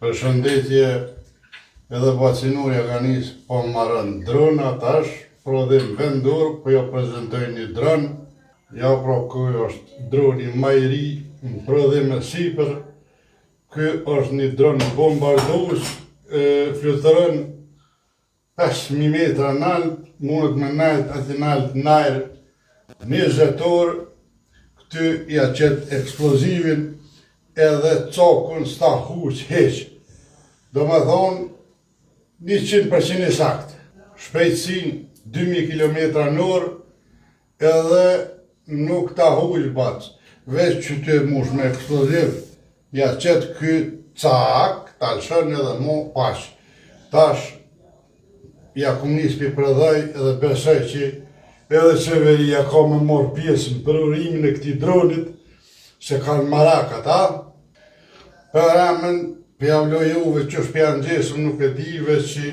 Përshëndetje, edhe vacinuria ka nisë po marrën dronë atash, prodhim vendur, po jo prezentoj një dronë. Ja pra kuj është droni më i ri, në prodhim e sipër. Ky është një dronë bombardues, fluturon 5.000 metra nalt, mundet me nalt ati nalt najrë 20 orë. Këty ja qëtë eksplozivin edhe cokun s'ta huq heq. Do me thonë 100% i sakt. Shpejtësin 2000 km/h edhe nuk ta huq bac. Veç që ty mush me eksploziv, ja qëtë ky cak, ta lëshën edhe mu pash. Tash, ja kum nis pi predhaj edhe besoj që edhe qeveria ka me morë pjesën për urimin e këtij dronit, se kanë marak ata. Për emën, pjavloj juve që shpjanë gjesëm nuk e di, veç që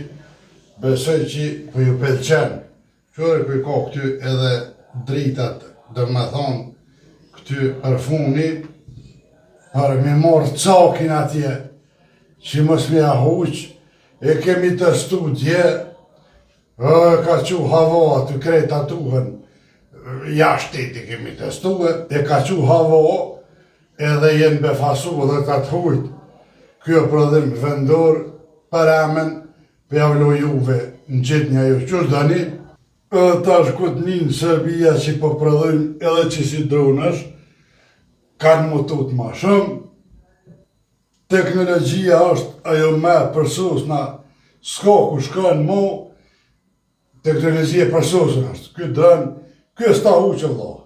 besoj që për ju pelqen. Qërë për ka këty edhe dritat, dhe me thonë, këty përfuni, për me morë cakin atje, që mos me ahuq, e kemi të studje, ka që havo aty krejta tuhen, jashteti kemi të stuhe, e ka që havo, edhe jenë befasu dhe ka të hujt. Kjo prodhim vendor, për emën, pjavlo juve në gjithë një ju qështë dani, tash këtë një në Serbia që po prodhim edhe që si dronash, kanë mutut ma shumë. Teknologjia është ajo me përsos na s'ka ku shkën mu, teknologjia përsosën është. Ky dron, ky s'ta huqë vëlla.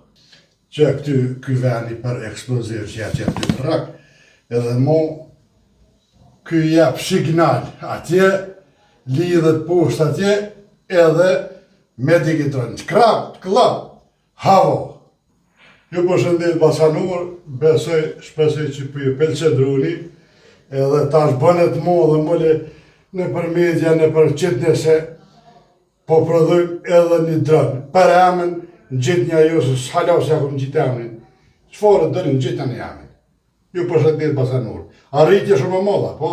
Që ky veni për eksploziv që ja qëtë ty të rak, edhe mu, ky jep signal atje, lidhet poshtë atje, edhe me digitron. Krap, klap, havo. Ju përshëndet basanur, besoj, shpesoj që për ju pelqe droni, edhe tash bënet mu dhe mëlle në për media, në për qitë nëse, po prodhojmë edhe një dronë. Për emën, në gjithë një ajo, se s'halau se akum në gjithë emën. Shfarët dërë në gjithë një emën. Ju përshëndet basanur. Arritje shumë më molla, po?